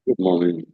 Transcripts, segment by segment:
Good morning.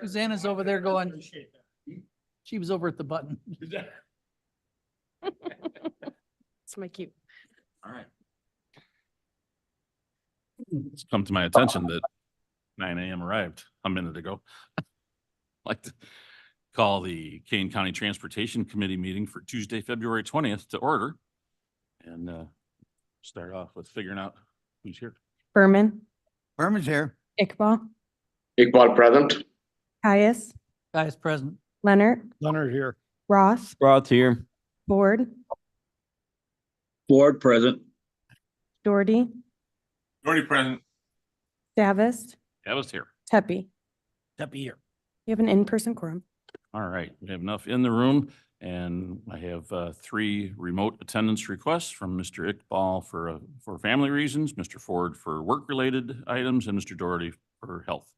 Susanna's over there going, she was over at the button. It's my cute. All right. It's come to my attention that 9 a.m. arrived a minute ago. Like, Call the Kane County Transportation Committee meeting for Tuesday, February 20th to order. And start off with figuring out who's here. Berman, Berman's here. Iqbal, Iqbal present. Caius, Guy's present. Leonard, Leonard here. Roth, Roth here. Ford, Ford present. Doherty, Already present. Davis, I was here. Tepe. Deputy here. You have an in-person quorum. All right, we have enough in the room, and I have 3 remote attendance requests from Mr. Iqbal for family reasons, Mr. Ford for work-related items, and Mr. Doherty for health.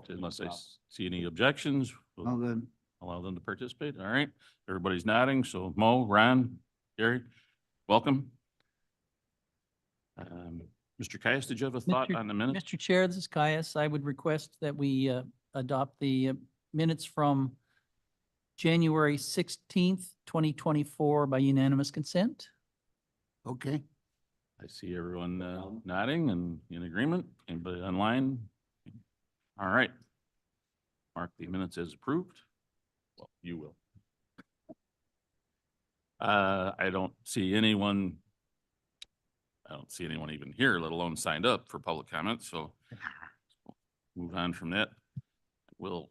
Unless I see any objections, we'll good. allow them to participate. All right, everybody's nodding, so Mo, Ron, Gary, welcome. Mr. Caius, did you have a thought Mr. on the minute? Mr. Chair, this is Caius. I would request that we adopt the minutes from January 16th, 2024 by unanimous consent. Okay, I see everyone nodding and in agreement. Anybody online? All right. Mark the minutes as approved. Well, you will. I don't see anyone even here, let alone signed up for public comment, so move on from that. We'll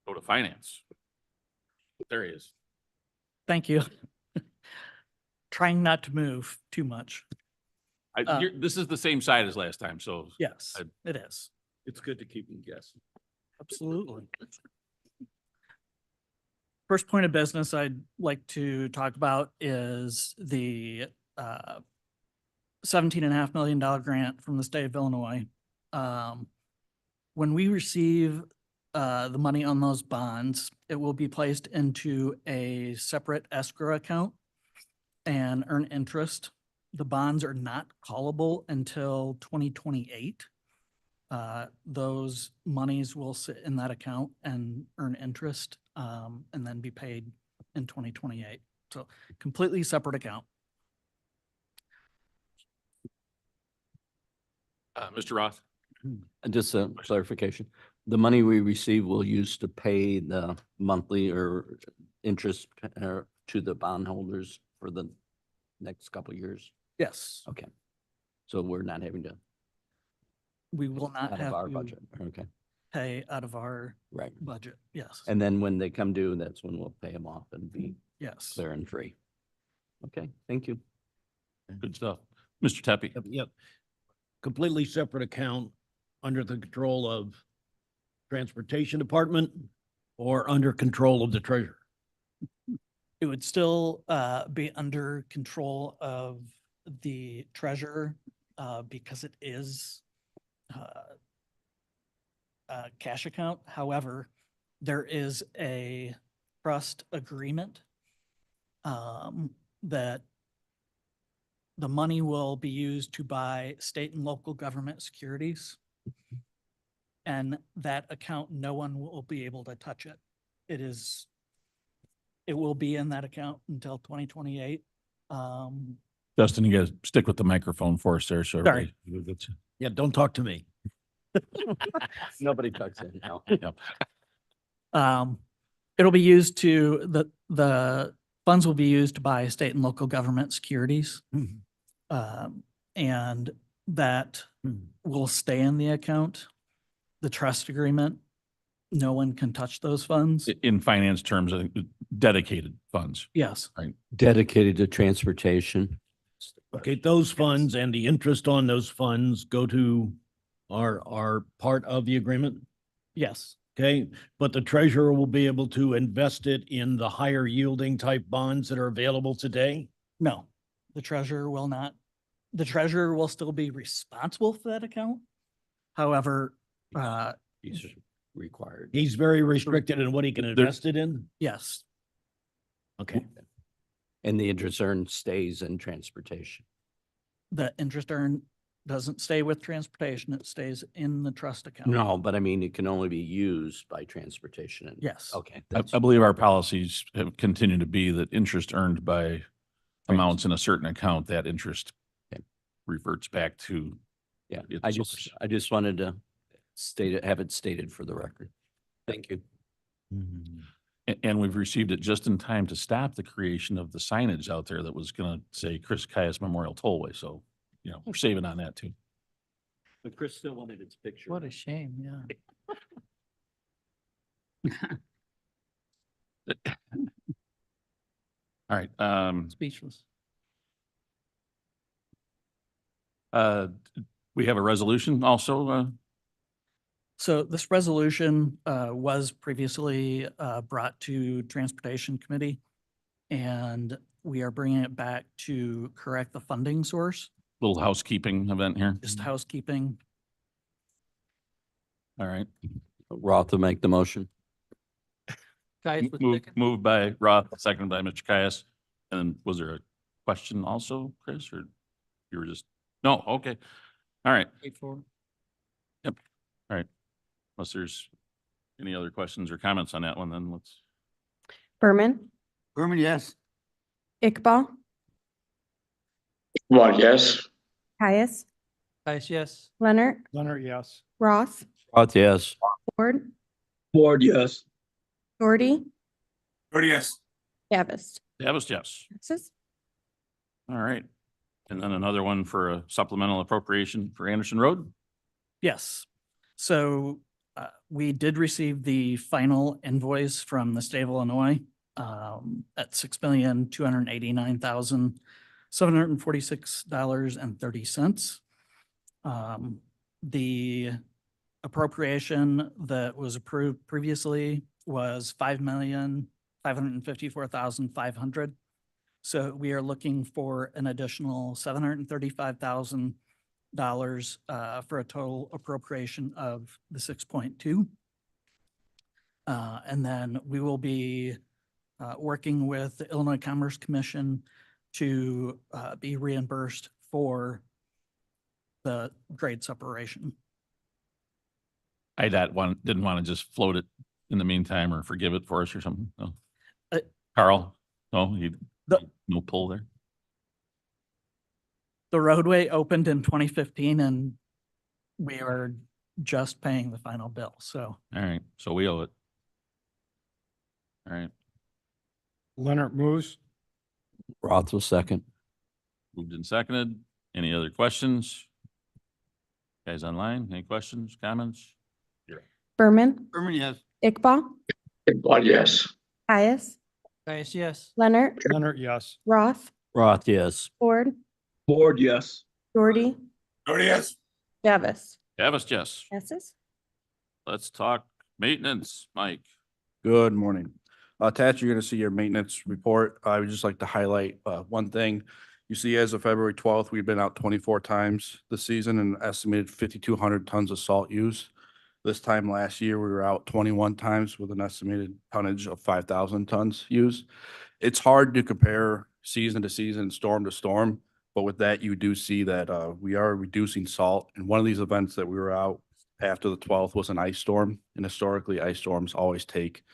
go to finance. There he is. Thank you. Trying not to move too much. This is the same side as last time, so Yes, I- it is. it's good to keep them guessing. Absolutely. First point of business I'd like to talk about is the $17.5 million grant from the state of Illinois. When we receive the money on those bonds, it will be placed into a separate escrow account and earn interest. The bonds are not callable until 2028. Those monies will sit in that account and earn interest, and then be paid in 2028. So completely separate account. Mr. Roth? Just a clarification. The money we receive will use to pay the monthly or interest to the bondholders for the next couple of years. Yes, Okay. So we're not having to, we will not out have of our to budget. Okay, pay out of our right. budget. Yes, And then when they come due, that's when we'll pay them off and be yes. clear and free. Okay, thank you. Good stuff. Mr. Tepe? yep. Completely separate account under the control of Transportation Department or under control of the treasurer. It would still be under control of the treasurer because it is a cash account. However, there is a trust agreement that the money will be used to buy state and local government securities. And that account, no one will be able to touch it. It will be in that account until 2028. Justin, you guys stick with the microphone for us there, so. Sorry. everybody- Yeah, don't talk to me. Nobody touched it now. Yep. It'll be used the funds will be used to buy state and local government securities. And that will stay in the account. The trust agreement, no one can touch those funds. In finance terms, I think dedicated funds. Yes, Dedicated to transportation. Okay, those funds and the interest on those funds go to are part of the agreement. yes, Okay, but the treasurer will be able to invest it in the higher yielding type bonds that are available today. no, the treasurer will not. The treasurer will still be responsible for that account. However, These are required. He's very restricted in what he can invest it in. yes, Okay, And the interest earned stays in transportation. the interest earned doesn't stay with transportation, it stays in the trust account. No, but I mean, it can only be used by transportation. and- Yes. Okay. I believe our policies have continued to be that interest earned by amounts in a certain account, that interest Okay. reverts back to. Yeah, its I source. just wanted to state it, have it stated for the record. Thank you. And we've received it just in time to stop the creation of the signage out there that was gonna say Chris Caius Memorial Tollway. So, we're saving on that too. But Chris still wanted its picture. What a shame, yeah. All right, Speechless. we have a resolution also, So this resolution was previously brought to Transportation Committee, and we are bringing it back to correct the funding source, little housekeeping event here. just housekeeping. All right. Roth will make the motion. Caius with Moved, second. moved by Roth, seconded by Mr. Caius. And then was there a question also, Chris, or you were just, no, okay. All right, Straightforward. unless there's any other questions or comments on that one, then let's, Berman, Berman, yes. Iqbal, Iqbal, yes. Caius, Caius, yes. Leonard, Leonard, yes. Roth, Roth, yes. Ford, Ford, yes. Doherty, Yes. Davis. Davis, yes. Passes. All right. And then another one for a supplemental appropriation for Anderson Road. Yes. So we did receive the final invoice from the state of Illinois at $6,289,746.30. The appropriation that was approved previously was $5,554,500. So we are looking for an additional $735,000 for a total appropriation of the 6.2. And then we will be working with the Illinois Commerce Commission to be reimbursed for the grade separation. I didn't want to just float it in the meantime or forgive it for us or something. No. Carl? No, no pull there? The roadway opened in 2015 and we are just paying the final bill. So All right, so we owe it. All right, Leonard moves. Roth will second. moved and seconded. Any other questions? Guys online, any questions, comments? Berman, Berman, yes. Iqbal, Iqbal, yes. Caius, Caius, yes. Leonard, Leonard, yes. Roth, Roth, yes. Ford, Ford, yes. Doherty, Yes. Davis. Davis, yes. Passes. Let's talk maintenance, Mike. Good morning. Attached, you're gonna see your maintenance report. I would just like to highlight one thing. You see, as of February 12th, we've been out 24 times this season and estimated 5,200 tons of salt used. This time last year, we were out 21 times with an estimated tonnage of 5,000 tons used. It's hard to compare season to season, storm to storm, but with that, you do see that we are reducing salt. And one of these events that we were out after the 12th was an ice storm. And historically, ice storms always take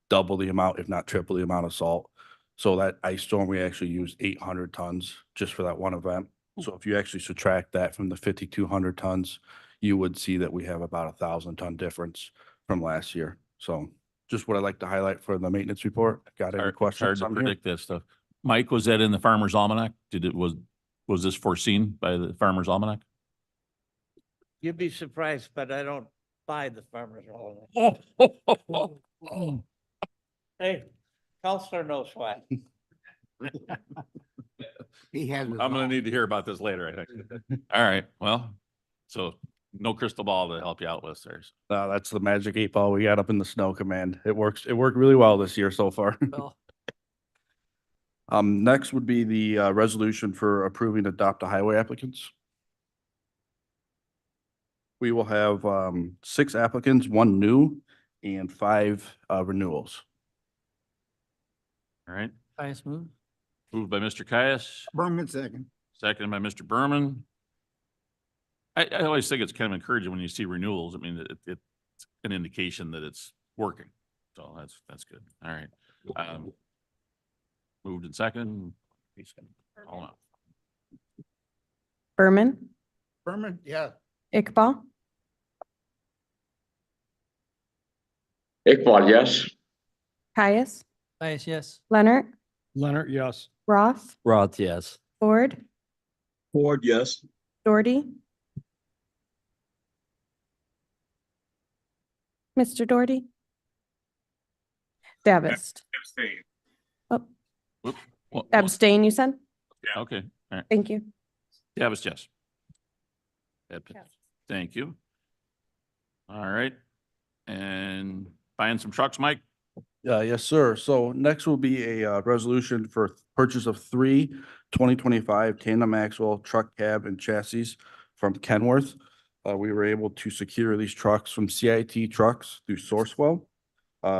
double the amount, if not triple the amount of salt. So that ice storm, we actually used 800 tons just for that one event. So if you actually subtract that from the 5,200 tons, you would see that we have about 1,000-ton difference from last year. So just what I'd like to highlight for the maintenance report. Got any Hard questions to on here? predict that stuff. Mike, was that in the Farmer's Almanac? Was this foreseen by the Farmer's Almanac? You'd be surprised, but I don't buy the farmer's almanac. Hey, Counselor knows why. He has. I'm gonna need to hear about this later, I think. All right, well, so no crystal ball to help you out with, sir. That's the magic 8 ball we got up in the snow command. It works. It worked really well this year so far. Well, Next would be the resolution for approving adopt a highway applicants. We will have 6 applicants, 1 new and 5 renewals. All right, Caius moved. moved by Mr. Caius, Berman, second. seconded by Mr. Berman. I always think it's kind of encouraging when you see renewals. I mean, it's an indication that it's working. So that's good. All right. Moved and seconded. Hold on. Berman, Berman, yeah. Iqbal, Iqbal, yes. Caius, Caius, yes. Leonard, Leonard, yes. Roth, Roth, yes. Ford, Ford, yes. Doherty. Mr. Doherty. Davis. Abstain. Oh, What- abstain, you said? Okay, all right. Thank you. Davis, yes. Thank you. All right. And buying some trucks, Mike? Yes, sir. So next will be a resolution for purchase of 2025 tandem axle truck cab and chassis from Kenworth. We were able to secure these trucks from CIT Trucks through Sourcewell.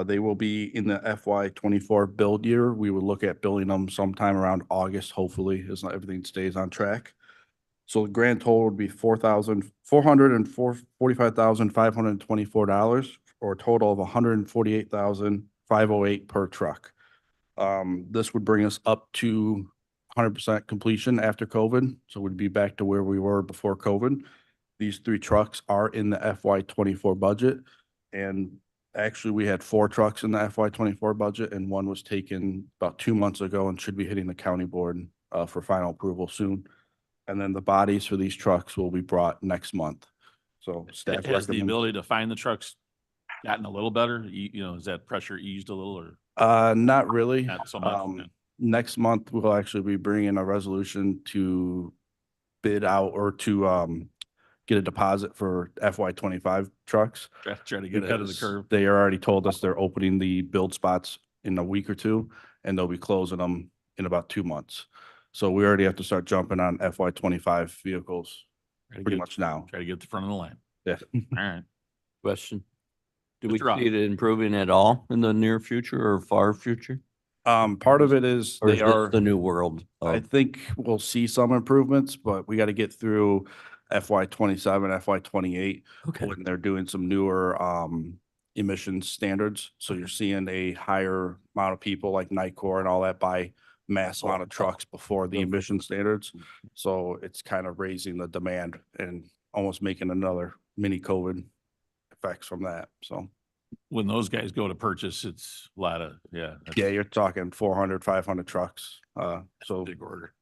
They will be in the FY 24 build year. We will look at building them sometime around August, hopefully, as everything stays on track. So the grand total would be $45,524, or a total of $148,508 per truck. This would bring us up to 100% completion after COVID, so we'd be back to where we were before COVID. These 3 trucks are in the FY 24 budget, and actually, we had 4 trucks in the FY 24 budget, and 1 was taken about 2 months ago and should be hitting the county board for final approval soon. And then the bodies for these trucks will be brought next month. So staff Has the recommends. ability to find the trucks gotten a little better? You know, has that pressure eased a little or Not really. not so much? No. Next month, we'll actually be bringing a resolution to bid out or to get a deposit for FY 25 trucks. Try to get ahead of the Because curve. they already told us they're opening the build spots in a week or 2, and they'll be closing them in about 2 months. So we already have to start jumping on FY 25 vehicles Try to pretty get- much now. Try to get to the front of the line. Yeah. All right. Question. Do we Mr. Roth. see it improving at all in the near future or far future? Part of it is Or is they this are, the new world? I of- think we'll see some improvements, but we got to get through FY 27, FY 28. Okay. When they're doing some newer emissions standards. So you're seeing a higher amount of people like Nicor and all that buy mass amount of trucks before the emission standards. So it's kind of raising the demand and almost making another mini COVID effects from that. So, When those guys go to purchase, it's a lot of, yeah. that's yeah, you're talking 400, 500 trucks. a So Big order.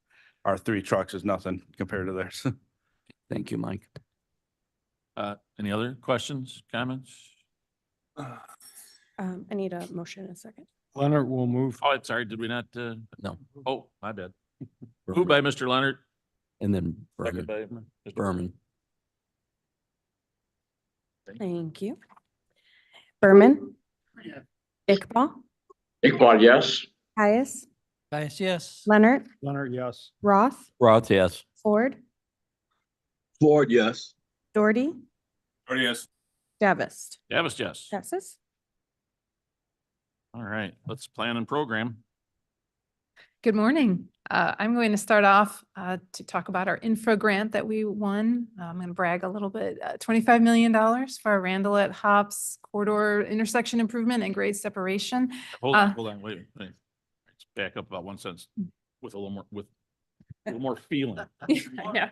our 3 trucks is nothing compared to theirs. Thank you, Mike. Any other questions, comments? I need a motion in a second. Leonard will move. Oh, I'm sorry, did we not? No. Oh, my bad. Moved by Mr. Leonard. And then Second Berman. by Mr. Berman. Thank you. Berman. Iqbal, Iqbal, yes. Caius, Caius, yes. Leonard, Leonard, yes. Roth, Roth, yes. Ford, Ford, yes. Doherty, Ford, yes. Davis. Davis, yes. Passes. All right, let's plan and program. Good morning. I'm going to start off to talk about our infra grant that we won. I'm going to brag a little bit. $25 million for our Randall Hops corridor intersection improvement and grade separation. Hold Uh, on, wait. Let's back up about 1 sentence with a little more feeling. Yeah.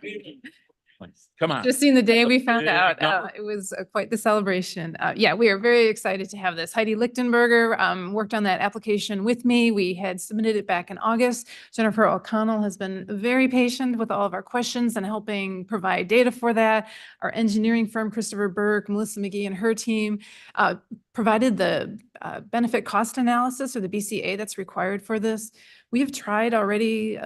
Like, come on. Just seen the day we found Big out, number. it was quite the celebration. Yeah, we are very excited to have this. Heidi Lichtenberger worked on that application with me. We had submitted it back in August. Jennifer O'Connell has been very patient with all of our questions and helping provide data for that. Our engineering firm, Christopher Burke, Melissa McGee and her team provided the benefit cost analysis or the BCA that's required for this. We have tried already,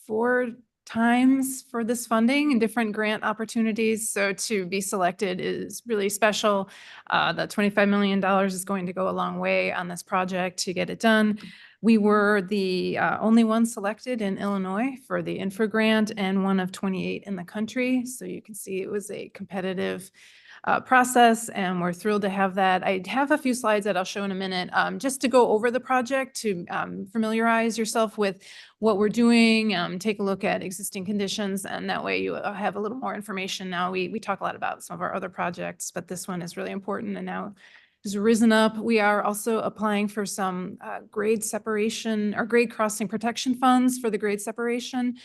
4 times for this funding and different grant opportunities. So to be selected is really special. The $25 million is going to go a long way on this project to get it done. We were the only one selected in Illinois for the infra grant and one of 28 in the country. So you can see it was a competitive process, and we're thrilled to have that. I have a few slides that I'll show in a minute, just to go over the project, to familiarize yourself with what we're doing, take a look at existing conditions, and that way you have a little more information. Now, we talk a lot about some of our other projects, but this one is really important and now has risen up. We are also applying for some grade separation or grade crossing protection funds for the grade separation,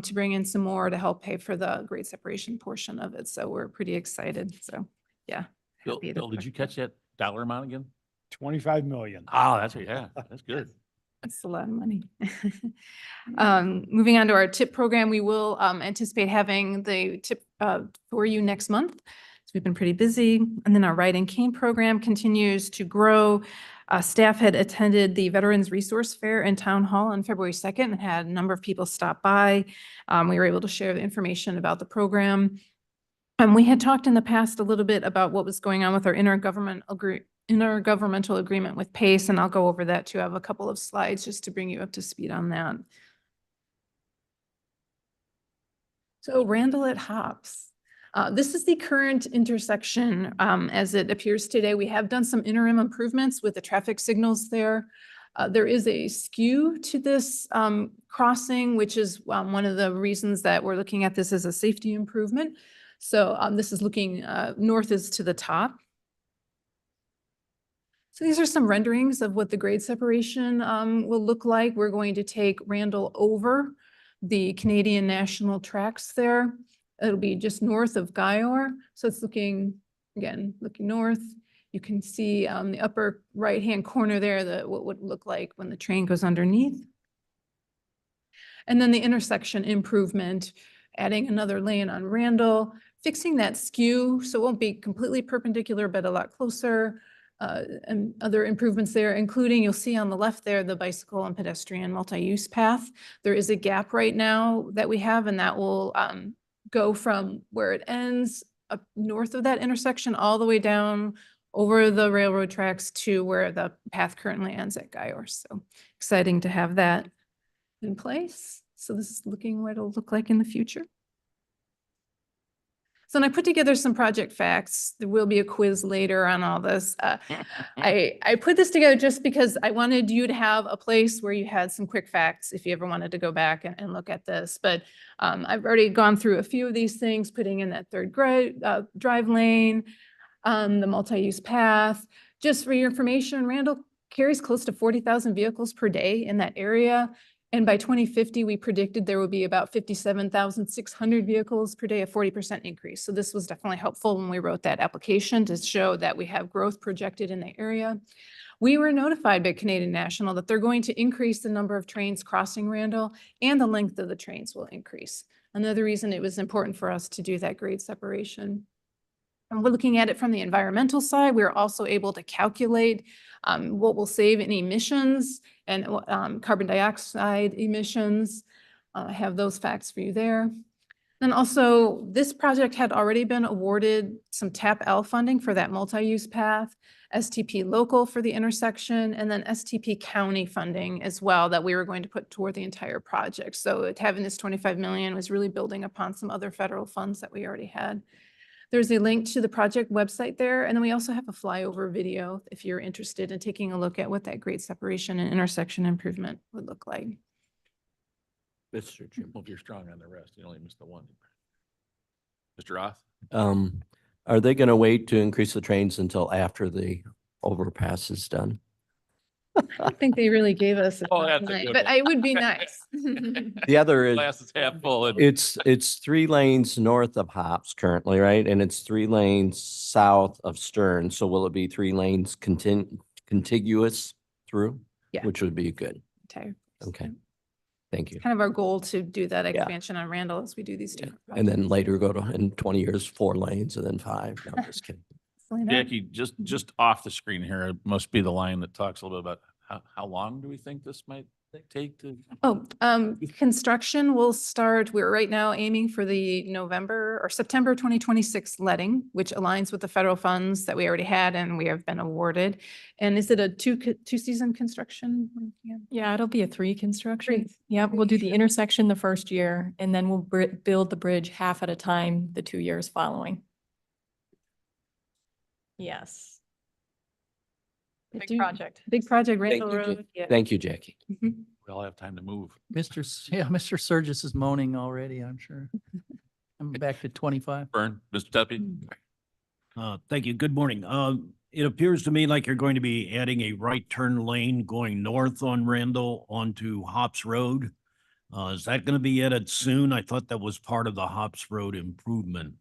to bring in some more to help pay for the grade separation portion of it. So we're pretty excited. So, yeah. Bill, happy to did you talk catch that dollar amount again? 25 million. Oh, yeah, that's good. That's a lot of money. Moving on to our TIP program, we will anticipate having the TIP for you next month. So we've been pretty busy. And then our Ride and Cane program continues to grow. Staff had attended the Veterans Resource Fair in Town Hall on February 2nd and had a number of people stop by. We were able to share the information about the program. We had talked in the past a little bit about what was going on with our intergovernmental agreement with PACE, and I'll go over that too. I have a couple of slides just to bring you up to speed on that. So Randall at Hops. This is the current intersection as it appears today. We have done some interim improvements with the traffic signals there. There is a skew to this crossing, which is one of the reasons that we're looking at this as a safety improvement. So this is looking north is to the top. So these are some renderings of what the grade separation will look like. We're going to take Randall over the Canadian National tracks there. It'll be just north of Guyor. So it's looking north. You can see the upper right-hand corner there, what would look like when the train goes underneath. And then the intersection improvement, adding another lane on Randall, fixing that skew so it won't be completely perpendicular, but a lot closer. And other improvements there, including you'll see on the left there, the bicycle and pedestrian multi-use path. There is a gap right now that we have, and that will go from where it ends up north of that intersection all the way down over the railroad tracks to where the path currently ends at Guyor. So exciting to have that in place. So this is looking what it'll look like in the future. So I put together some project facts. There will be a quiz later on all this. I put this together just because I wanted you to have a place where you had some quick facts if you ever wanted to go back and look at this. But I've already gone through a few of these things, putting in that third drive lane, the multi-use path. Just for your information, Randall carries close to 40,000 vehicles per day in that area. And by 2050, we predicted there would be about 57,600 vehicles per day, a 40% increase. So this was definitely helpful when we wrote that application to show that we have growth projected in the area. We were notified by Canadian National that they're going to increase the number of trains crossing Randall, and the length of the trains will increase. Another reason it was important for us to do that grade separation. And we're looking at it from the environmental side. We're also able to calculate what will save in emissions and carbon dioxide emissions. I have those facts for you there. And also, this project had already been awarded some TAP-L funding for that multi-use path, STP local for the intersection, and then STP county funding as well that we were going to put toward the entire project. So having this 25 million was really building upon some other federal funds that we already had. There's a link to the project website there. And then we also have a flyover video if you're interested in taking a look at what that grade separation and intersection improvement would look like. Mr. Jim, well, if you're strong on the rest, you only missed the one. Mr. Roth? Are they going to wait to increase the trains until after the overpass is done? I don't think they really gave us a Oh, that's a timeline, good but one. it would be nice. The other is, Glass is half full. and- it's 3 lanes north of Hops currently, right? And it's 3 lanes south of Stern. So will it be 3 lanes contiguous through? Yeah. Which would be good. Entire- Okay. Thank you. Kind of our goal to do that expansion on Randall as we do these different. And then projects. later go to, in 20 years, 4 lanes and then 5. No, I'm just kidding. Hopefully not. Jackie, just off the screen here, it must be the line that talks a little bit about how long do we think this might take to? Oh, construction will start, we're right now aiming for the November or September 2026 letting, which aligns with the federal funds that we already had and we have been awarded. And is it a two-season construction? Yeah, it'll be a 3 construction. Three. Yep, we'll do the Three. intersection the first year and then we'll build the bridge half at a time the 2 years following. Yes. Big project. Big project, Thank Randall you, Road. Yeah. Thank you, Jackie. Mhm. We all have time to move. Mr. Surgis is moaning already, I'm sure. I'm back to 25. Vern, Mr. Tuppy? Thank you. Good morning. It appears to me like you're going to be adding a right turn lane going north on Randall onto Hops Road. Is that going to be added soon? I thought that was part of the Hops Road improvement.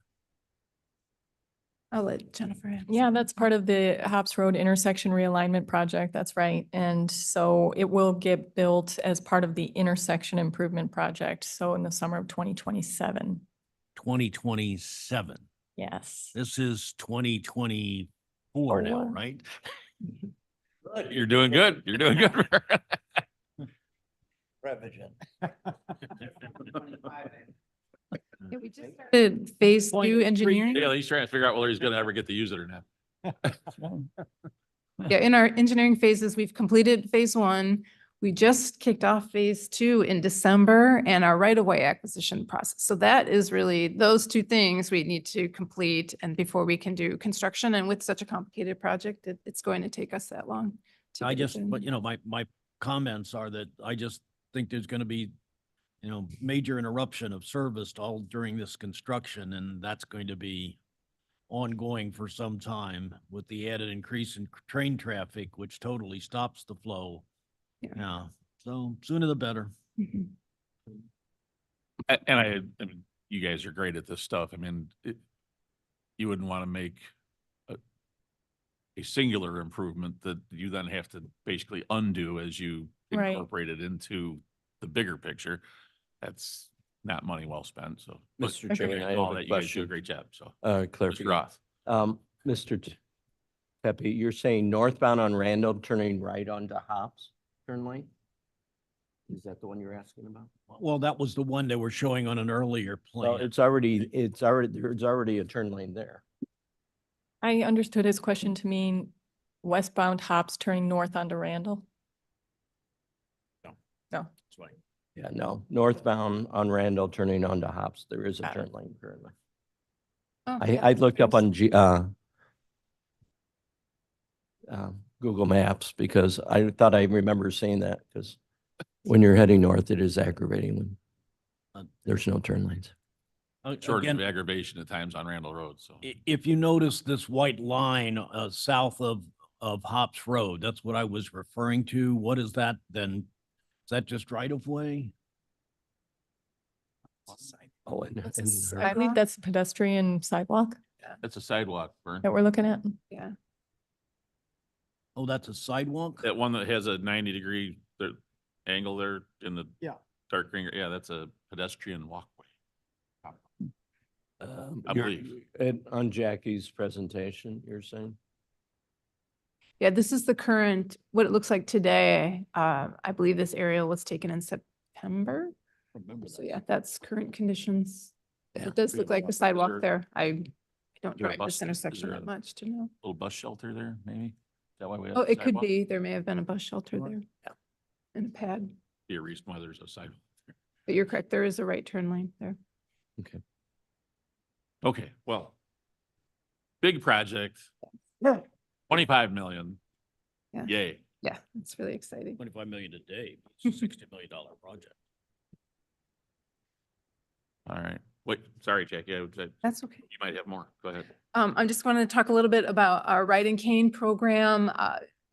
I'll let Jennifer answer. Yeah, that's part of the Hops Road intersection realignment project. That's right. And so it will get built as part of the intersection improvement project. So in the summer of 2027. 2027. Yes. This is 2024 now, Four. right? You're doing good. You're doing good. Revision. Yeah, we just started phase two engineering. Yeah, he's trying to figure out whether he's gonna ever get to use it or not. Yeah, in our engineering phases, we've completed phase one. We just kicked off phase two in December and our right-of-way acquisition process. So that is really those two things we need to complete and before we can do construction. And with such a complicated project, it's going to take us that long. to I get it just, done. but my comments are that I just think there's going to be, major interruption of service all during this construction, and that's going to be ongoing for some time with the added increase in train traffic, which totally stops the flow. Yeah, so sooner the better. Mhm. And I mean, you guys are great at this stuff. I mean, you wouldn't want to make a singular improvement that you then have to basically undo as you Right. incorporate it into the bigger picture. That's not money well spent, so. but Mr. Chairman, I have all a that, you guys do a question. great job, so. Mr. Clarification. Roth. Mr. Pepe, you're saying northbound on Randall, turning right onto Hops turn lane? Is that the one you're asking about? Well, that was the one they were showing on an earlier Well, plan. there's already a turn lane there. I understood his question to mean westbound Hops turning north onto Randall. No. No. That's right. Yeah, no, northbound on Randall, turning onto Hops, there is a Got it. turn lane currently. Oh, I yeah, looked up there's- on Google Maps because I thought I remember seeing that because when you're heading north, it is aggravating when Uh, there's no turn lanes. Shortage of Again, aggravation at times on Randall Road, so. if you notice this white line south of Hops Road, that's what I was referring to. What is that then? Is that just right of way? Oh, and That's a and s- her- I believe that's pedestrian sidewalk That's a sidewalk, Vern. that we're looking at. Yeah. Oh, that's a sidewalk? That one that has a 90-degree angle there in the dark green, yeah, that's a pedestrian walkway. I you're- believe. on Jackie's presentation, you're saying? Yeah, this is the current, what it looks like today. I believe this area was taken in September. So yeah, that's current conditions. Yeah. It does look like the sidewalk there- there. I don't there a drive bus- this is intersection there that a- much to know. Little bus shelter there, maybe? Is that why we have? Oh, the it could sidewalk? be. There may have been a bus shelter Sure. there. Yeah. And a pad. Be a reason why there's a sidewalk. But you're correct. There is a right turn lane there. Okay, well, big project. Yeah. 25 million. Yeah. Yay. Yeah, it's really exciting. 25 million a day, it's a $60 million project. All right. Wait, sorry, Jackie. That's okay. You might have more. Go ahead. I just wanted to talk a little bit about our Ride and Cane program.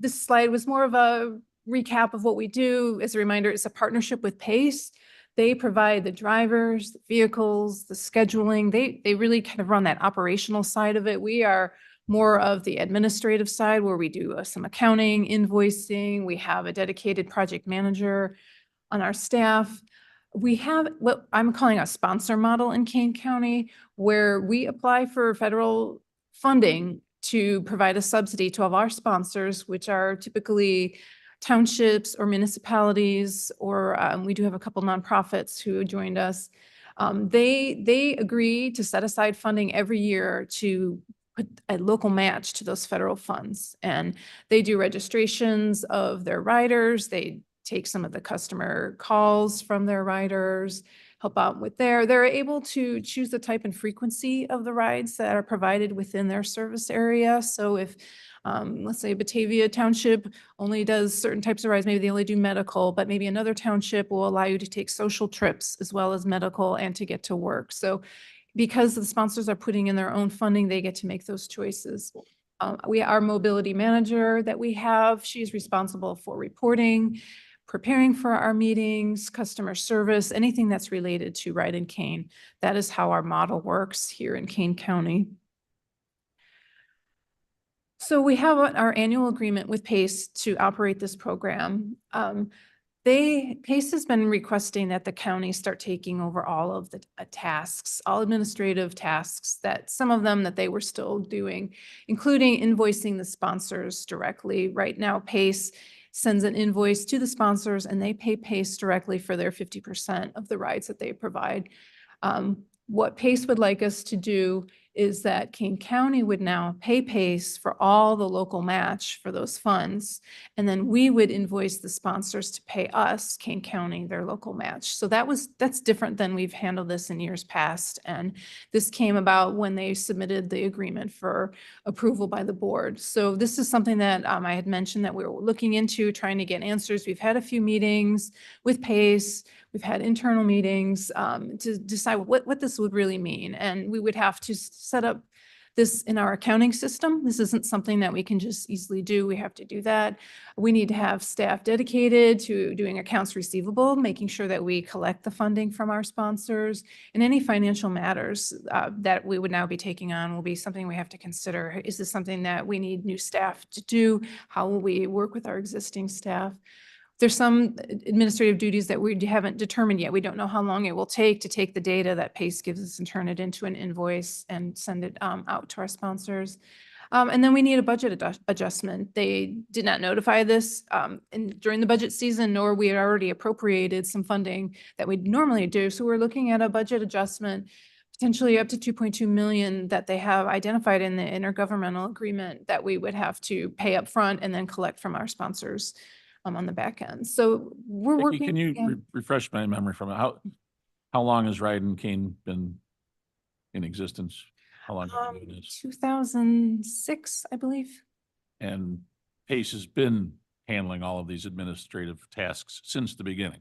This slide was more of a recap of what we do. As a reminder, it's a partnership with PACE. They provide the drivers, the vehicles, the scheduling. They really kind of run that operational side of it. We are more of the administrative side where we do some accounting, invoicing. We have a dedicated project manager on our staff. We have what I'm calling a sponsor model in Kane County, where we apply for federal funding to provide a subsidy to all of our sponsors, which are typically townships or municipalities, or we do have a couple nonprofits who joined us. They agree to set aside funding every year to put a local match to those federal funds. And they do registrations of their riders. They take some of the customer calls from their riders, help out with they're able to choose the type and frequency of the rides that are provided within their service area. So if, let's say Batavia Township only does certain types of rides, maybe they only do medical, but maybe another township will allow you to take social trips as well as medical and to get to work. So because the sponsors are putting in their own funding, they get to make those choices. Our mobility manager that we have, she's responsible for reporting, preparing for our meetings, customer service, anything that's related to Ride and Cane. That is how our model works here in Kane County. So we have our annual agreement with PACE to operate this program. PACE has been requesting that the county start taking over all of the tasks, all administrative tasks, that some of them that they were still doing, including invoicing the sponsors directly. Right now, PACE sends an invoice to the sponsors and they pay PACE directly for their 50% of the rides that they provide. What PACE would like us to do is that Kane County would now pay PACE for all the local match for those funds. And then we would invoice the sponsors to pay us, Kane County, their local match. So that's different than we've handled this in years past. And this came about when they submitted the agreement for approval by the board. So this is something that I had mentioned that we were looking into, trying to get answers. We've had a few meetings with PACE. We've had internal meetings to decide what this would really mean. And we would have to set up this in our accounting system. This isn't something that we can just easily do. We have to do that. We need to have staff dedicated to doing accounts receivable, making sure that we collect the funding from our sponsors, and any financial matters that we would now be taking on will be something we have to consider. Is this something that we need new staff to do? How will we work with our existing staff? There's some administrative duties that we haven't determined yet. We don't know how long it will take to take the data that PACE gives us and turn it into an invoice and send it out to our sponsors. And then we need a budget adjustment. They did not notify this during the budget season, nor we had already appropriated some funding that we'd normally do. So we're looking at a budget adjustment, potentially up to 2.2 million that they have identified in the intergovernmental agreement that we would have to pay up front and then collect from our sponsors on the back end. So we're Vicki, working. can you yeah. refresh my memory from it? How long has Ride and Cane been in existence? How long have you been doing this? 2006, I believe. And PACE has been handling all of these administrative tasks since the beginning.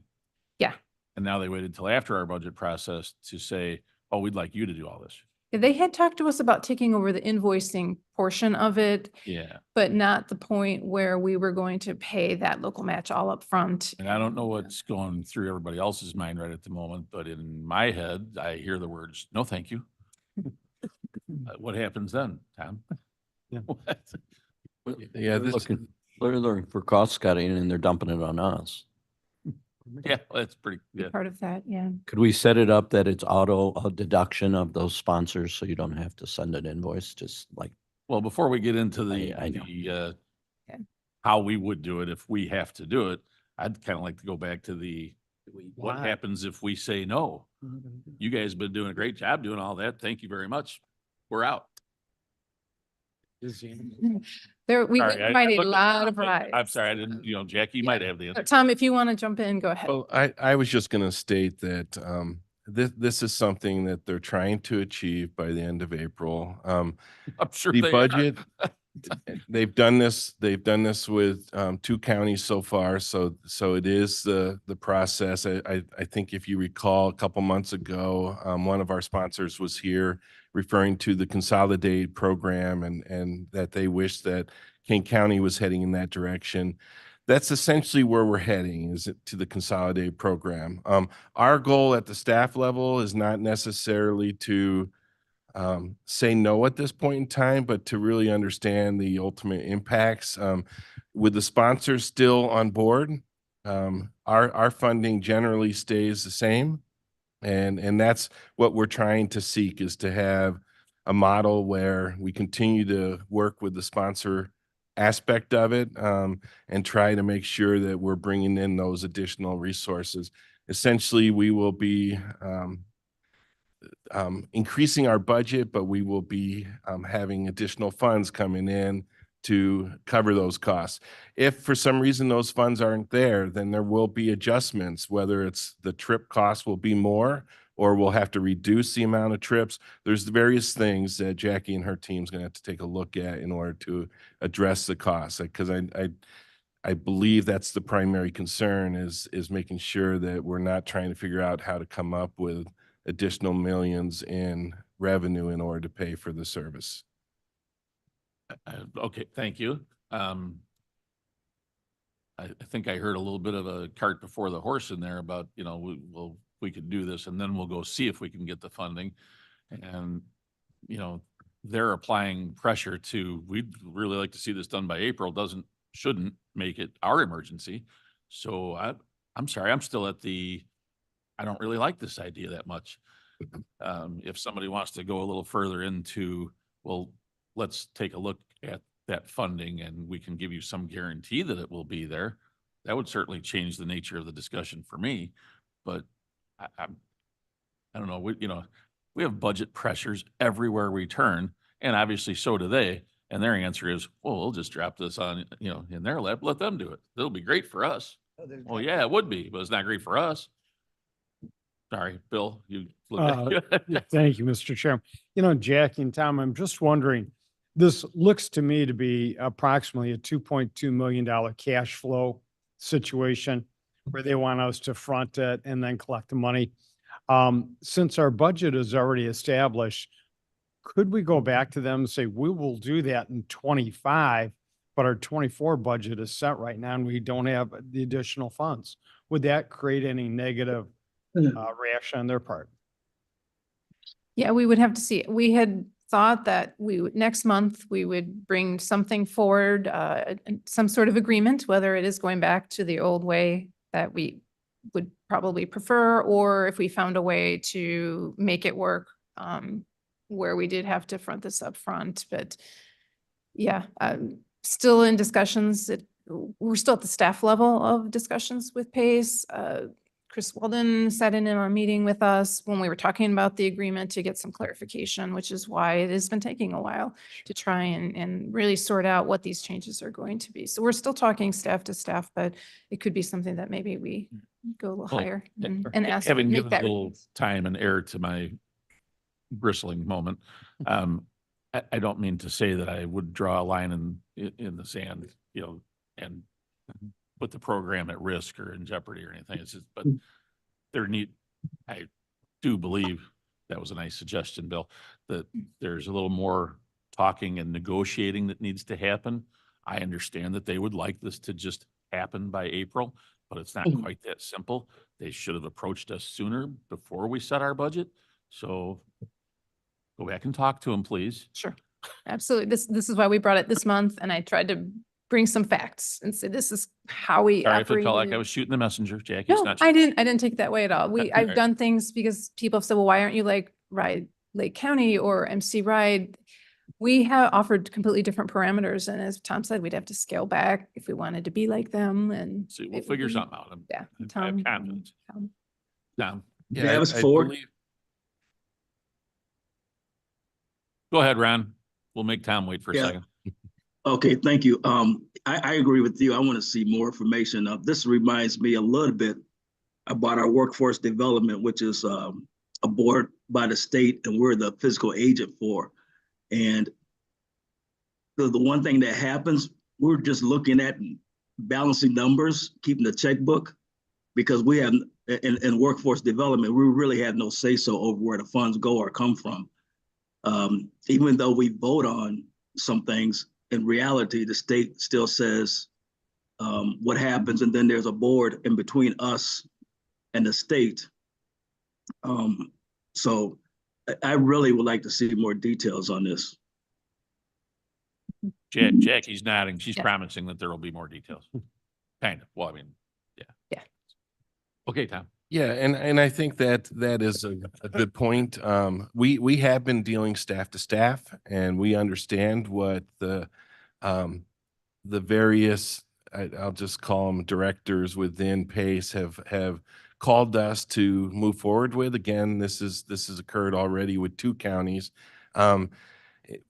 Yeah. And now they waited till after our budget process to say, oh, we'd like you to do all this. They had talked to us about taking over the invoicing portion of it, Yeah. but not the point where we were going to pay that local match all up front. And I don't know what's going through everybody else's mind right at the moment, but in my head, I hear the words, no, thank you. What happens then, Tom? Yeah. What? Yeah, They're looking for cost cutting and they're dumping it on us. Yeah, that's pretty, yeah. Part of that, yeah. Could we set it up that it's auto deduction of those sponsors so you don't have to send an invoice, just like, Well, before we get into I know. Okay. how we would do it if we have to do it, I'd kind of like to go back to what Why? happens if we say no? You guys have been doing a great job doing all that. Thank you very much. We're out. There, we Sorry, I provide a looked at- lot of I'm rides. sorry, I didn't, Jackie, you might have the answer. Tom, if you want to jump in, go ahead. Well, I was just going to state that this is something that they're trying to achieve by the end of April. I'm sure The they are. budget, they've done this with two counties so far, so it is the process. I think if you recall, a couple months ago, one of our sponsors was here referring to the Consolidate program and that they wish that Kane County was heading in that direction. That's essentially where we're heading, is to the Consolidate program. Our goal at the staff level is not necessarily to say no at this point in time, but to really understand the ultimate impacts. With the sponsors still on board, our funding generally stays the same. And that's what we're trying to seek, is to have a model where we continue to work with the sponsor aspect of it and try to make sure that we're bringing in those additional resources. Essentially, we will be increasing our budget, but we will be having additional funds coming in to cover those costs. If for some reason those funds aren't there, then there will be adjustments, whether it's the trip cost will be more or we'll have to reduce the amount of trips. There's various things that Jackie and her team's gonna have to take a look at in order to address the costs. Because I believe that's the primary concern is making sure that we're not trying to figure out how to come up with additional millions in revenue in order to pay for the service. Okay, thank you. I think I heard a little bit of a cart before the horse in there about, we could do this and then we'll go see if we can get the funding. And, they're applying pressure to, we'd really like to see this done by April, shouldn't make it our emergency. So I'm sorry, I'm still at I don't really like this idea that much. If somebody wants to go a little further into, well, let's take a look at that funding and we can give you some guarantee that it will be there. That would certainly change the nature of the discussion for me, but I don't know, we have budget pressures everywhere we turn, and obviously so do they. And their answer is, well, we'll just drop this on, in their lap, let them do it. It'll be great for us. Well, yeah, it would be, but it's not great for us. Sorry, Bill, you. Thank you, Mr. Chair. Jackie and Tom, I'm just wondering, this looks to me to be approximately a $2.2 million cash flow situation where they want us to front it and then collect the money. Since our budget is already established, could we go back to them and say, we will do that in 25, but our 24 budget is set right now and we don't have the additional funds? Would that create any negative reaction on their part? Yeah, we would have to see. We had thought that next month, we would bring something forward, some sort of agreement, whether it is going back to the old way that we would probably prefer, or if we found a way to make it work, where we did have to front this up front. But yeah, still in discussions. We're still at the staff level of discussions with PACE. Chris Walden sat in a meeting with us when we were talking about the agreement to get some clarification, which is why it has been taking a while to try and really sort out what these changes are going to be. So we're still talking staff to staff, but it could be something that maybe we go a little higher and ask. Having make given a that little release. time and air to my bristling moment, I don't mean to say that I would draw a line in the sand, and put the program at risk or in jeopardy or anything. It's just, but I do believe that was a nice suggestion, Bill, that there's a little more talking and negotiating that needs to happen. I understand that they would like this to just happen by April, but it's not quite that simple. They should have approached us sooner before we set our budget. So go back and talk to them, please. Sure. Absolutely. This is why we brought it this month, and I tried to bring some facts and say, this is how we Sorry if it felt like I operated. was shooting the messenger, Jackie. It's No, not. I didn't take it that way at all. I've Alright. done things because people have said, well, why aren't you like Lake County or MC Ride? We have offered completely different parameters. And as Tom said, we'd have to scale back if we wanted to be like them, and See, we'll it would figure be- something out. Yeah. I have Tom- confidence. Tom. Tom, Yeah, Travis I Ford. believe- go ahead, Ron. We'll make Tom wait for a Yeah. second. Okay, thank you. I agree with you. I want to see more information. This reminds me a little bit about our workforce development, which is a board by the state, and we're the physical agent for. And the one thing that happens, we're just looking at balancing numbers, keeping the checkbook, because we have in workforce development, we really have no say so over where the funds go or come from. Even though we vote on some things, in reality, the state still says what happens, and then there's a board in between us and the state. So I really would like to see more details on this. Jackie's nodding. She's Yeah. promising that there will be more details. Kind of. Well, I mean, yeah. Yeah. Okay, Tom. Yeah, and I think that is a good point. We have been dealing staff to staff, and we understand what the various, I'll just call them directors within PACE have called us to move forward with. Again, this has occurred already with 2 counties.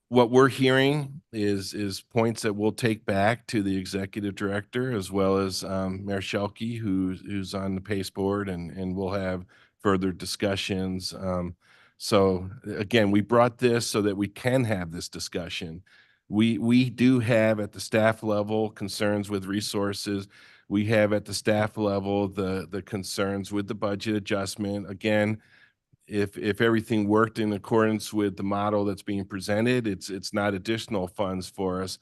What we're hearing is points that we'll take back to the executive director, as well as Mayor Shelkey, who's on the PACE board, and we'll have further discussions. So again, we brought this so that we can have this discussion. We do have at the staff level concerns with resources. We have at the staff level the concerns with the budget adjustment. Again, if everything worked in accordance with the model that's being presented, it's not additional funds for us.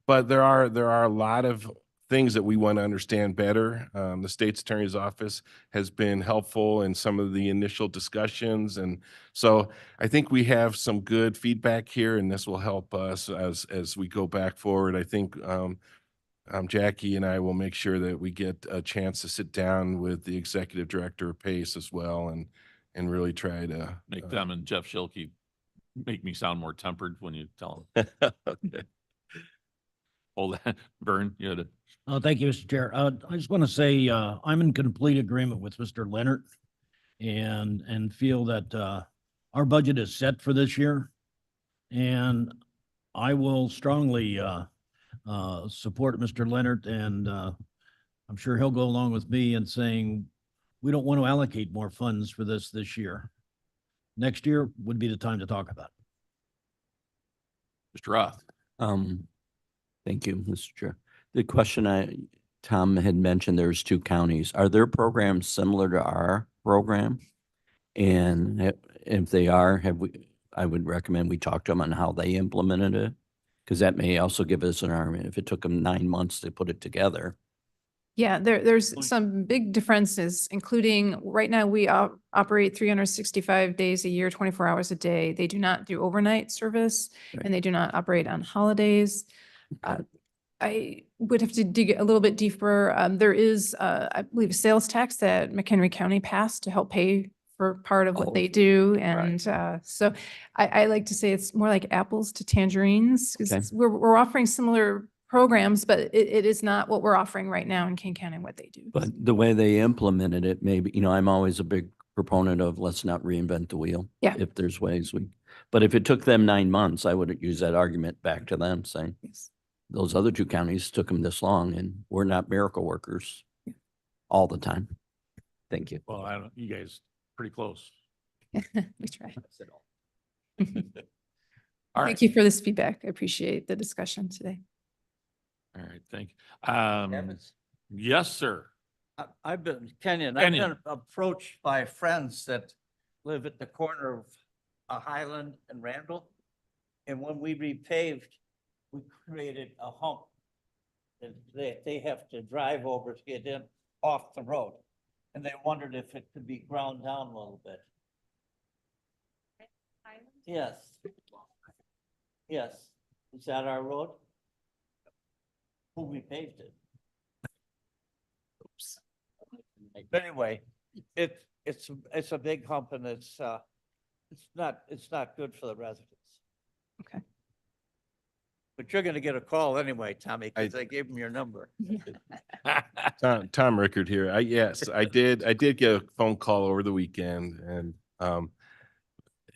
But there are a lot of things that we want to understand better. The state's attorney's office has been helpful in some of the initial discussions. And so I think we have some good feedback here, and this will help us as we go back forward. I think Jackie and I will make sure that we get a chance to sit down with the executive director of PACE as well and really try to Make them and Jeff Schilke make me sound more tempered when you tell them. Okay. Hold that. Vern, you had a Thank you, Mr. Chair. I just want to say, I'm in complete agreement with Mr. Leonard and feel that, our budget is set for this year. And I will strongly, support Mr. Leonard, and, I'm sure he'll go along with me in saying we don't want to allocate more funds for this year. Next year would be the time to talk about it. Mr. Roth. Thank you, Mr. Chair. The question Tom had mentioned, there's 2 counties. Are there programs similar to our program? And if they are, I would recommend we talk to them on how they implemented it. Because that may also give us an argument if it took them 9 months to put it together. Yeah, there's some big differences, including right now we operate 365 days a year, 24 hours a day. They do not do overnight service Right. and they do not operate on holidays. I would have to dig a little bit deeper. There is, I believe, a sales tax that McHenry County passed to help pay for part of Oh, what they do. right. And so I like to say it's more like apples to tangerines. 'Cause Okay. we're offering similar programs, but it is not what we're offering right now in Kane County, what they do. But the way they implemented it, maybe, I'm always a big proponent of let's not reinvent the wheel. Yeah. If there's ways but if it took them 9 months, I would use that argument back to them saying, Yes. those other 2 counties took them this long and we're not miracle workers all the time. Thank you. Well, I don't, you guys pretty close. We try. All right. Thank you for this feedback. I appreciate the discussion today. All right. Thank you. Yes, sir. I've been, Kenyon, Kenyon. I've been approached by friends that live at the corner of Highland and Randall. And when we repaved, we created a hump that they have to drive over to get in off the road. And they wondered if it could be ground down a little bit. Yes. Yes. Is that our road? Who repaved it? Oops. But anyway, it's a big hump and it's not good for the residents. Okay. But you're gonna get a call anyway, Tommy, because I gave him your number. Tom Rickard here. Yes, I did get a phone call over the weekend and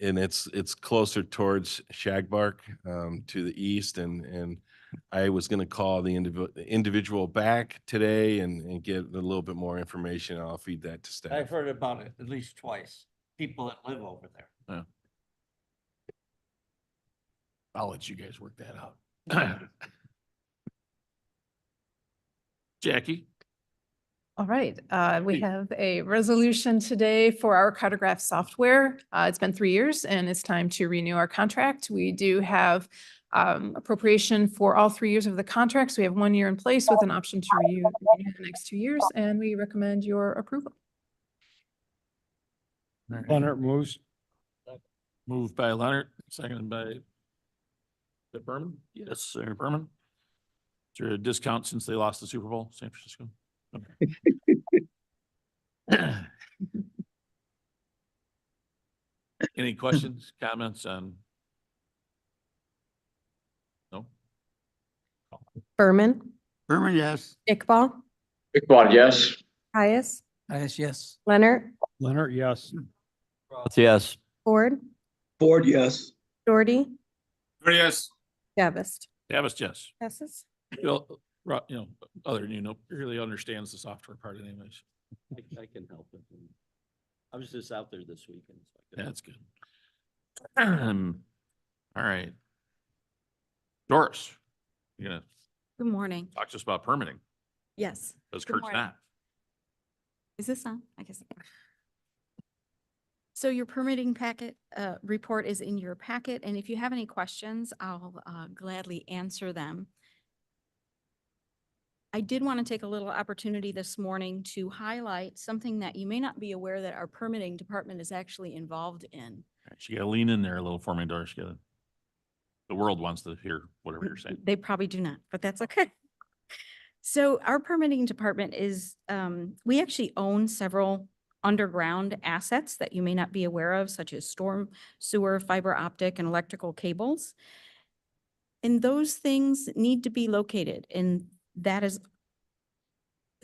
it's closer towards Shagbark, to the east and I was going to call the individual back today and get a little bit more information. I'll feed that to staff. I've heard about it at least twice, people that live over there. Yeah. I'll let you guys work that out. Jackie? All right, we have a resolution today for our cartograph software. It's been 3 years and it's time to renew our contract. We do have appropriation for all 3 years of the contracts. We have 1 year in place with an option to renew the next 2 years, and we recommend your approval. Leonard moves. Moved by Leonard, seconded by Berman? Yes, sir. Berman? Is there a discount since they lost the Super Bowl, San Francisco? Okay. Any questions, comments on? No? Berman, Berman, yes. Iqbal, Iqbal, yes. Caius, Yes. Leonard, Leonard, yes. Yes. Ford, Ford, yes. Doherty, Yes. Gavist. Davis, yes. Passes. Other than really understands the software part anyways. I can help it. I was just out there this weekend. That's good. All right. Doris, you're gonna Good morning. talk to us about permitting, Yes. because Good Kurt's morning. not. Is this on? I guess. So your permitting packet, report is in your packet, and if you have any questions, I'll gladly answer them. I did want to take a little opportunity this morning to highlight something that you may not be aware that our permitting department is actually involved in. She gotta lean in there a little for me, Doris. The world wants to hear whatever you're saying. They probably do not, but that's okay. So our permitting department is, we actually own several underground assets that you may not be aware of, such as storm sewer, fiber optic, and electrical cables. And those things need to be located, and that is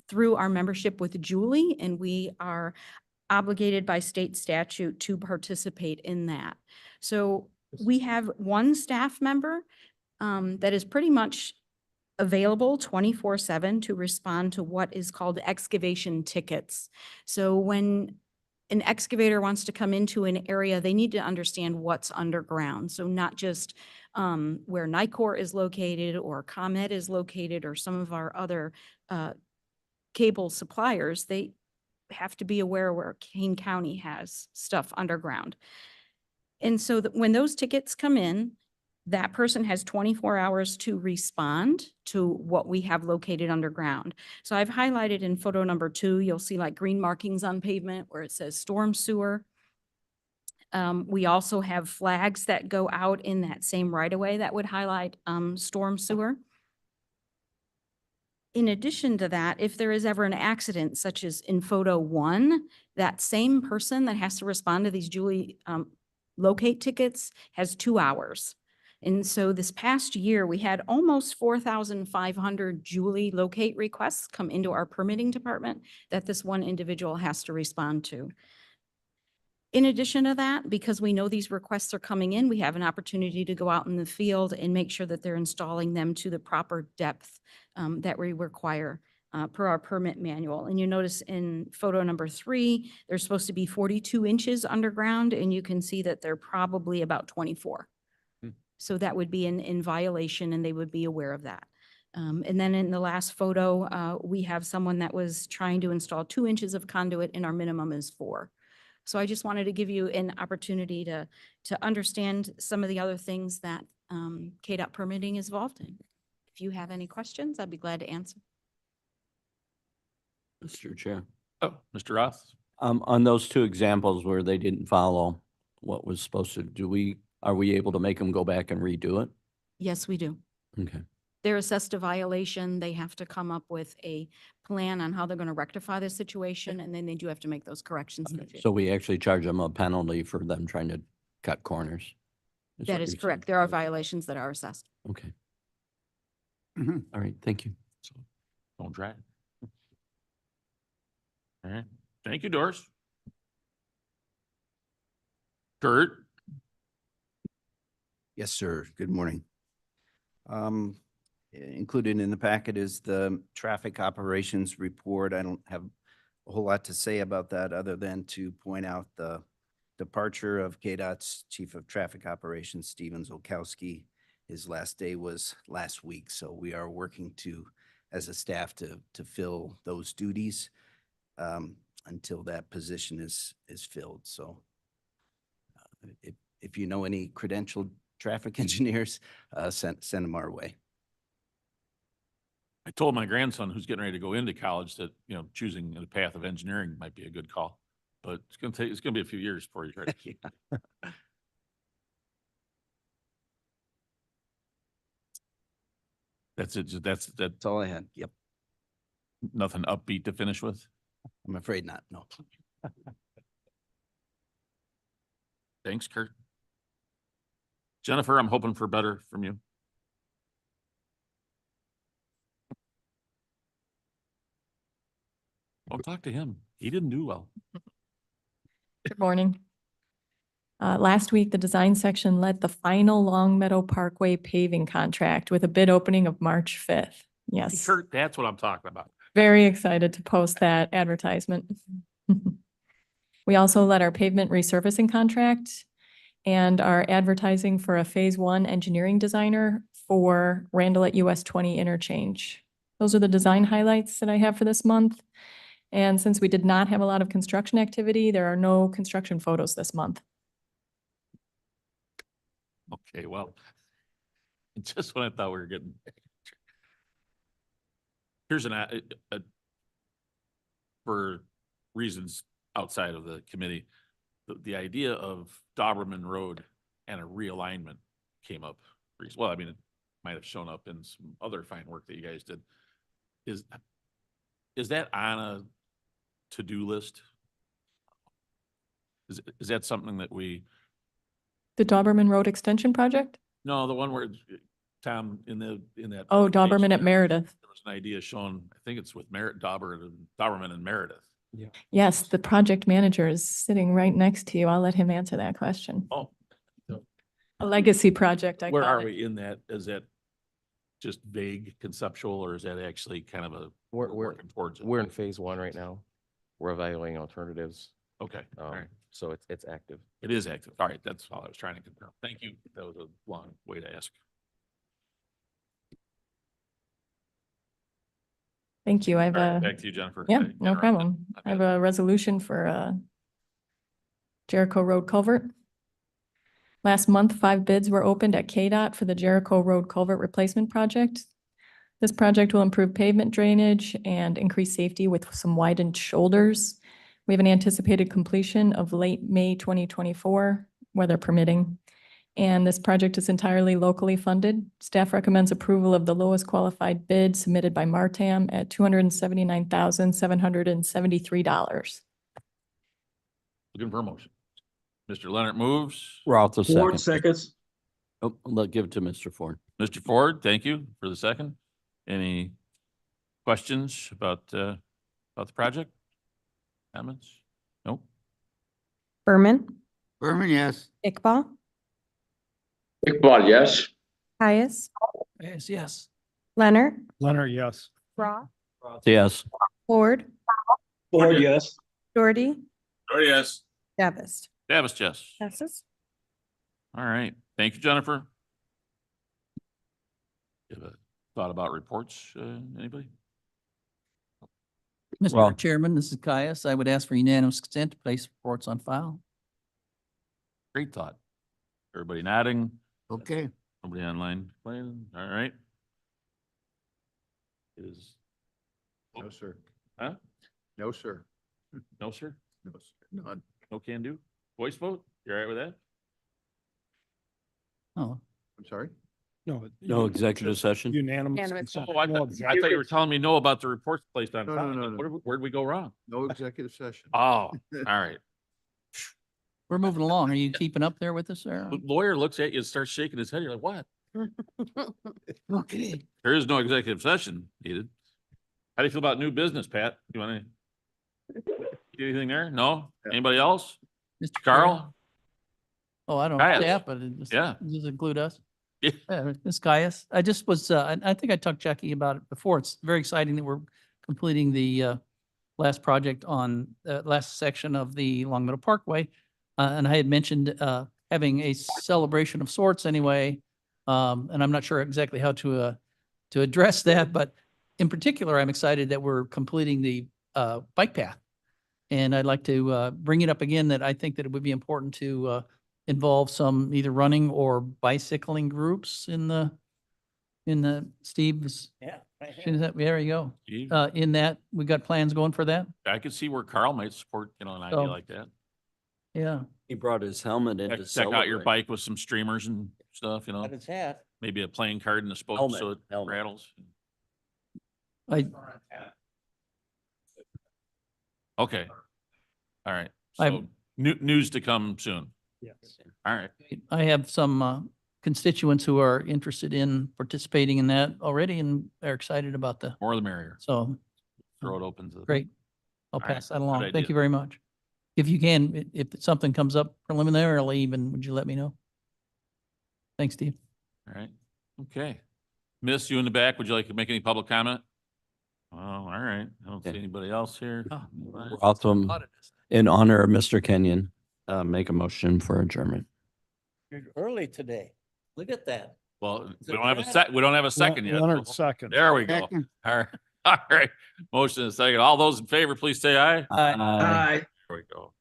through our membership with Julie, and we are obligated by state statute to participate in that. So we have one staff member that is pretty much available 24/7 to respond to what is called excavation tickets. So when an excavator wants to come into an area, they need to understand what's underground. So not just where Nicor is located or ComEd is located or some of our other cable suppliers, they have to be aware where Kane County has stuff underground. And so that when those tickets come in, that person has 24 hours to respond to what we have located underground. So I've highlighted in photo number 2, you'll see like green markings on pavement where it says storm sewer. We also have flags that go out in that same right of way that would highlight storm sewer. In addition to that, if there is ever an accident, such as in photo 1, that same person that has to respond to these Julie locate tickets has 2 hours. And so this past year, we had almost 4,500 Julie locate requests come into our permitting department that this one individual has to respond to. In addition to that, because we know these requests are coming in, we have an opportunity to go out in the field and make sure that they're installing them to the proper depth that we require per our permit manual. And you notice in photo number 3, they're supposed to be 42 inches underground, and you can see that they're probably about 24. So that would be in violation, and they would be aware of that. And then in the last photo, we have someone that was trying to install 2 inches of conduit, and our minimum is 4. So I just wanted to give you an opportunity to understand some of the other things that KDOT permitting is involved in. If you have any questions, I'd be glad to answer. Mr. Chair. Oh, Mr. Roth? On those 2 examples where they didn't follow what was supposed to, are we able to make them go back and redo it? Yes, we do. Okay. They're assessed a violation. They have to come up with a plan on how they're going to rectify the situation, and then they do have to make those corrections. So we actually charge them a penalty for them trying to cut corners? That what is you're correct. saying? There are violations that are assessed. Okay. All right, thank you. So don't drag. All right. Thank you, Doris. Kurt? Yes, sir. Good morning. Included in the packet is the traffic operations report. I don't have a whole lot to say about that other than to point out the departure of KDOT's Chief of Traffic Operations, Steven Zolkowski. His last day was last week, so we are working as a staff to fill those duties until that position is filled. So if you know any credentialed traffic engineers, send them our way. I told my grandson who's getting ready to go into college that, choosing the path of engineering might be a good call, but it's going to be a few years before he's ready. That's it. That's all I had. Yep. Nothing upbeat to finish with? I'm afraid not. No. Thanks, Kurt. Jennifer, I'm hoping for better from you. Don't talk to him. He didn't do well. Good morning. Last week, the design section led the final Long Meadow Parkway paving contract with a bid opening of March 5th. Yes, Kurt, that's what I'm talking about. very excited to post that advertisement. We also led our pavement resurfacing contract and are advertising for a Phase 1 engineering designer for Randall at US 20 interchange. Those are the design highlights that I have for this month. And since we did not have a lot of construction activity, there are no construction photos this month. Okay, well, just when I thought we were getting. here's for reasons outside of the committee, the idea of Doberman Road and a realignment came up. Well, I mean, it might have shown up in some other fine work that you guys did. Is that on a to-do list? Is that something that we, The Doberman Road Extension Project? no, the one where Tom, in that. Oh, presentation, Doberman at Meredith. There was an idea shown, I think it's with Doberman and Meredith. Yes, the project manager is sitting right next to you. I'll let him answer that question. Oh, A legacy project, I where call are it. we in that? Is that just vague conceptual, or is that actually kind of we're working towards it? We're in phase one right now. We're evaluating alternatives. Okay, all right. So it's active. It is active. All right, that's all I was trying to confirm. Thank you. That was a long way to ask. Thank you. I have All right, a, back to you, Jennifer. yeah, I no interrupted. problem. My I have bad. a resolution for Jericho Road Culvert. Last month, 5 bids were opened at KDOT for the Jericho Road Culvert Replacement Project. This project will improve pavement drainage and increase safety with some widened shoulders. We have an anticipated completion of late May 2024, weather permitting. And this project is entirely locally funded. Staff recommends approval of the lowest qualified bid submitted by Martam at $279,773. Looking for a motion. Mr. Leonard moves. Ralph the Ford second. seconds. Oh, give it to Mr. Ford. Mr. Ford, thank you for the second. Any questions about the project? Comments? Nope. Berman, Berman, yes. Iqbal, Iqbal, yes. Caius, Yes. Leonard, Leonard, yes. Roth, Yes. Ford, Ford, yes. Doherty, Oh, yes. Davis. Davis, yes. Passes. All right. Thank you, Jennifer. You have a thought about reports, anybody? Mr. Well- Chairman, this is Caius. I would ask for unanimous consent to place reports on file. Great thought. Everybody nodding? Okay. Nobody online playing? All right. It is. No, sir. Huh? No, sir. No, sir? No, sir. None. No can do? Voice vote? You all right with that? Oh, I'm sorry? No executive session? Unanimous. Unanimous. consent. Oh, I No thought you were telling me no about the reports placed on No, file. no, no, no. Where'd we go wrong? No executive session. Oh, all right. we're moving along. Are you keeping up there with us, sir? The lawyer looks at you and starts shaking his head. You're like, what? Okay. There is no executive session needed. How do you feel about new business, Pat? You want to do anything there? No? Anybody else? Mr. Carl? Oh, I don't Caius. yeah, but it just, Yeah. does it include us? Yeah. Yeah, Ms. Caius, I just was, I think I talked to Jackie about it before. It's very exciting that we're completing the last project on the last section of the Long Meadow Parkway. And I had mentioned having a celebration of sorts anyway. And I'm not sure exactly how to address that, but in particular, I'm excited that we're completing the bike path. And I'd like to bring it up again that I think that it would be important to involve some either running or bicycling groups in the Steve's. Yeah. right here. There you go. Gee, In that, we got plans going for that? I could see where Carl might support, an idea So- like that. Yeah. He brought his helmet in to Check out your celebrate. bike with some streamers and stuff, Got his hat. maybe a playing card in the spoke Helmet, so it helmet. rattles. I, Okay. All right. I've- So news to come soon. Yes. All right. I have some constituents who are interested in participating in that already and are excited about More the merrier. so Throw it open to the. great. I'll All right, pass that good along. idea. Thank you very much. If you can, if something comes up preliminarily even, would you let me know? Thanks, Steve. All right. Okay. Miss, you in the back, would you like to make any public comment? Oh, all right. I don't see Yeah. anybody else here. Awesome. In honor of Mr. Kenyon, make a motion for adjournment. You're early today. Look at that. Well, Is we it don't have a Pat? we don't have a second yet. Leonard, so- second. There we go. All right. All right. Motion is second. All those in favor, please say aye. Aye. Aye. There we go.